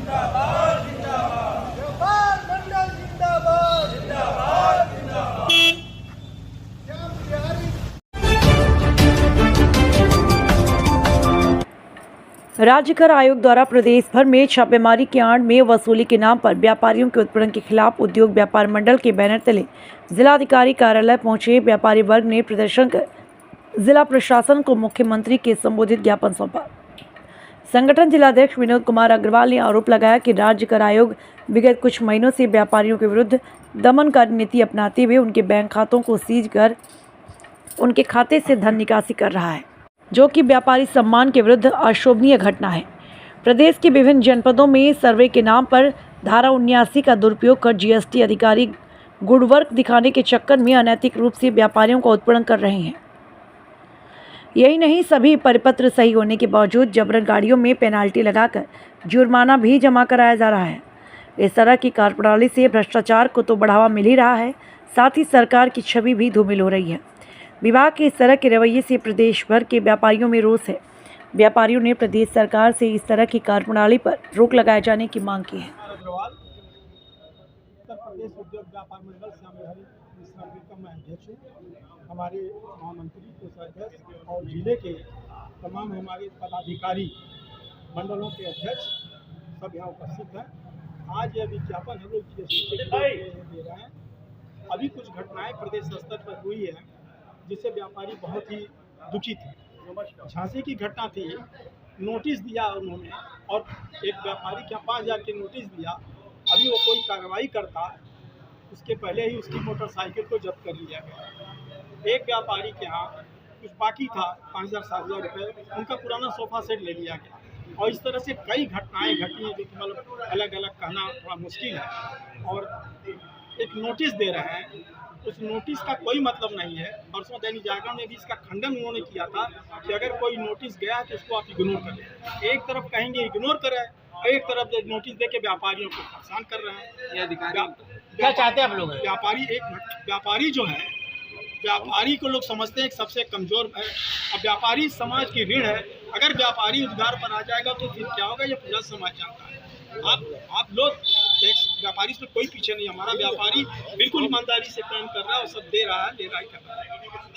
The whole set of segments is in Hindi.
व्यापार मंडल जिंदाबाद जिंदाबाद जिंदाबाद। राज्य कर आयोग द्वारा प्रदेश भर में छापेमारी की आड़ में वसूली के नाम पर व्यापारियों के उत्पीड़न के खिलाफ उद्योग व्यापार मंडल के बैनर तले जिलाधिकारी कार्यालय पहुंचे व्यापारी वर्ग ने प्रदर्शन कर जिला प्रशासन को मुख्यमंत्री के संबोधित ज्ञापन सौंपा। संगठन जिलाध्यक्ष विनोद कुमार अग्रवाल ने आरोप लगाया कि राज्य कर आयोग विगत कुछ महीनों से व्यापारियों के विरुद्ध दमनकारी नीति अपनाते हुए उनके बैंक खातों को सीज कर उनके खाते से धन निकासी कर रहा है, जो कि व्यापारी सम्मान के विरुद्ध अशोभनीय घटना है। प्रदेश के विभिन्न जनपदों में सर्वे के नाम पर धारा 79 का दुरुपयोग कर जीएसटी अधिकारी गुड वर्क दिखाने के चक्कर में अनैतिक रूप से व्यापारियों का उत्पीड़न कर रहे हैं। यही नहीं, सभी परिपत्र सही होने के बावजूद जबरन गाड़ियों में पेनाल्टी लगाकर जुर्माना भी जमा कराया जा रहा है। इस तरह की कार्यप्रणाली से भ्रष्टाचार को तो बढ़ावा मिल ही रहा है, साथ ही सरकार की छवि भी धूमिल हो रही है। विभाग के इस तरह के रवैये से प्रदेश भर के व्यापारियों में रोष है। व्यापारियों ने प्रदेश सरकार से इस तरह की कार्यप्रणाली पर रोक लगाए जाने की मांग की है। उत्तर प्रदेश उद्योग व्यापार मंडल श्यामबिहारी मिश्रा का मैं अध्यक्ष हूँ। हमारे महामंत्री कोषाध्यक्ष और जिले के तमाम हमारे पदाधिकारी मंडलों के अध्यक्ष सब यहाँ उपस्थित हैं। आज यह विज्ञापन हम लोग जीएसटी के दे रहे हैं। अभी कुछ घटनाएं प्रदेश स्तर पर हुई है जिससे व्यापारी बहुत ही दुखी थे। झांसी की घटना थी, नोटिस दिया उन्होंने और एक व्यापारी के 5,000 के नोटिस दिया। अभी वो कोई कार्रवाई करता, उसके पहले ही उसकी मोटरसाइकिल को जब्त कर लिया गया। एक व्यापारी के यहाँ कुछ बाकी था 5,000-7,000 रुपये, उनका पुराना सोफा सेट ले लिया गया। और इस तरह से कई घटनाएं घटी हैं जो कि मतलब अलग अलग कहना थोड़ा मुश्किल है। और एक नोटिस दे रहे हैं, उस नोटिस का कोई मतलब नहीं है। परसों दैनिक जागरण में भी इसका खंडन उन्होंने किया था कि अगर कोई नोटिस गया तो उसको आप इग्नोर करें। एक तरफ कहेंगे इग्नोर करें, एक तरफ नोटिस दे के व्यापारियों को परेशान कर रहे हैं। ये अधिकारी क्या चाहते हैं आप लोग? व्यापारी जो है, व्यापारी को लोग समझते हैं कि सबसे कमजोर है। अब व्यापारी समाज की रीढ़ है। अगर व्यापारी उद्गार पर आ जाएगा तो फिर क्या होगा, ये पूरा समाज जानता है। आप लोग व्यापारी से कोई पीछे नहीं। हमारा व्यापारी बिल्कुल ईमानदारी से काम कर रहा है और सब दे रहा है, ले रहा है।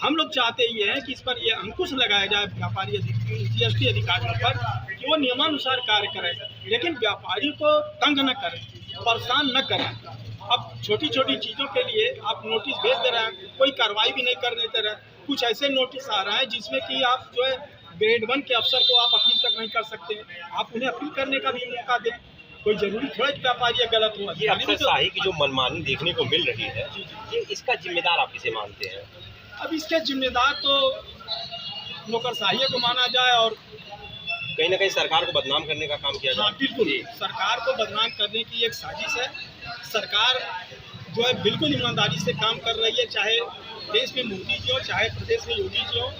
हम लोग चाहते ये हैं कि इस पर ये अंकुश लगाया जाए व्यापारी जीएसटी अधिकारियों पर कि वो नियमानुसार कार्य करें, लेकिन व्यापारी को तंग न करें, परेशान न करें। अब छोटी छोटी चीज़ों के लिए आप नोटिस भेज दे रहे हैं, कोई कार्रवाई भी नहीं करने दे रहे हैं। कुछ ऐसे नोटिस आ रहा है जिसमें कि आप जो है ग्रेड 1 के अफसर को आप अपील तक नहीं कर सकते। आप उन्हें अपील करने का भी मौका दें। कोई जरूरी थोड़ा कि व्यापारी गलत हुआ। ये अफसरशाही की जो मनमानी देखने को मिल रही है, ये इसका जिम्मेदार आप किसे मानते हैं? अब इसके जिम्मेदार तो नौकरशाही को माना जाए और कहीं ना कहीं सरकार को बदनाम करने का काम किया जाए। बिल्कुल, सरकार को बदनाम करने की एक साजिश है। सरकार जो है बिल्कुल ईमानदारी से काम कर रही है, चाहे देश में मोदी जी हो, चाहे प्रदेश में योगी जी हो,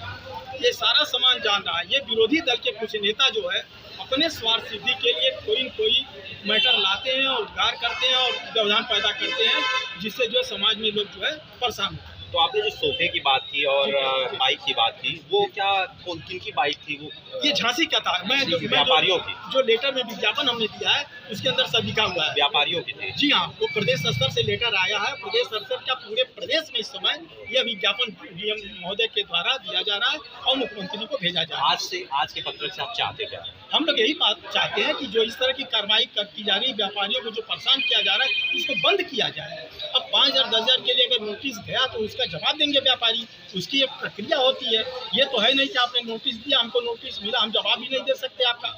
ये सारा सामान जान रहा है। ये विरोधी दल के कुछ नेता जो है अपने स्वार्थ सिद्धि के लिए कोई न कोई मैटर लाते हैं और उद्गार करते हैं और व्यवधान पैदा करते हैं, जिससे जो समाज में लोग जो है परेशान होते हैं। तो आपने जो सोफे की बात की और बाइक की बात की, वो क्या किन की बाइक थी? वो ये झांसी का था। व्यापारियों की जो लेटर में विज्ञापन हमने दिया है उसके अंदर सब लिखा हुआ है, व्यापारियों की थी। जी हाँ, वो प्रदेश स्तर से लेटर आया है। प्रदेश स्तर का पूरे प्रदेश में इस समय यह विज्ञापन डीएम महोदय के द्वारा दिया जा रहा है और मुख्यमंत्री को भेजा जा रहा है। आज के पत्र से आप चाहते क्या? हम लोग यही बात चाहते हैं कि जो इस तरह की कार्रवाई की जा रही है, व्यापारियों को जो परेशान किया जा रहा है, इसको बंद किया जाए। अब 5,000-10,000 के लिए अगर नोटिस गया तो उसका जवाब देंगे व्यापारी, उसकी एक प्रक्रिया होती है। ये तो है नहीं कि आपने नोटिस दिया, हमको नोटिस मिला, हम जवाब ही नहीं दे सकते आपका।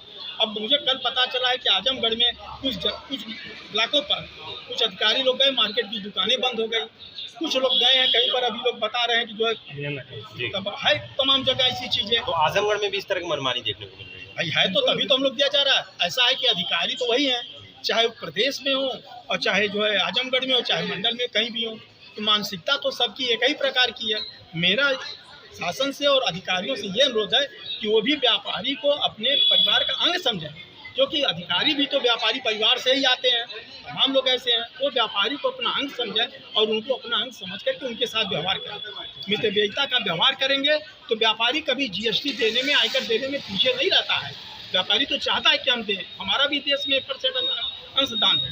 अब मुझे कल पता चला है कि आजमगढ़ में कुछ इलाकों पर कुछ अधिकारी लोग गए, मार्केट की दुकानें बंद हो गई। कुछ लोग गए हैं कहीं पर, अभी लोग बता रहे हैं कि जो है तब है तमाम जगह ऐसी चीज़ें। तो आजमगढ़ में भी इस तरह की मनमानी देखने को मिल रही है। भाई है तो तभी तो हम लोग दिया जा रहा है। ऐसा है कि अधिकारी तो वही हैं, चाहे प्रदेश में हो और चाहे जो है आजमगढ़ में हो, चाहे मंडल में कहीं भी हो। तो मानसिकता तो सबकी एक ही प्रकार की है। मेरा शासन से और अधिकारियों से ये अनुरोध है कि वो भी व्यापारी को अपने परिवार का अंग समझें, क्योंकि अधिकारी भी तो व्यापारी परिवार से ही आते हैं। तमाम लोग ऐसे हैं, वो व्यापारी को अपना अंग समझें और उनको अपना अंग समझ करके उनके साथ व्यवहार करें। मितव्ययिता का व्यवहार करेंगे तो व्यापारी कभी जीएसटी देने में, आयकर देने में पीछे नहीं रहता है। व्यापारी तो चाहता है कि हम दें, हमारा भी देश में 1% अंशदान है।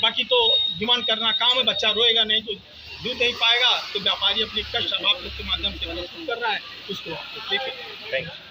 बाकी तो डिमांड करना काम है, बच्चा रोएगा नहीं तो दूध नहीं पाएगा, तो व्यापारी अपनी कष्ट अभाव के माध्यम से कर रहा है, उसको देखें। Thank you.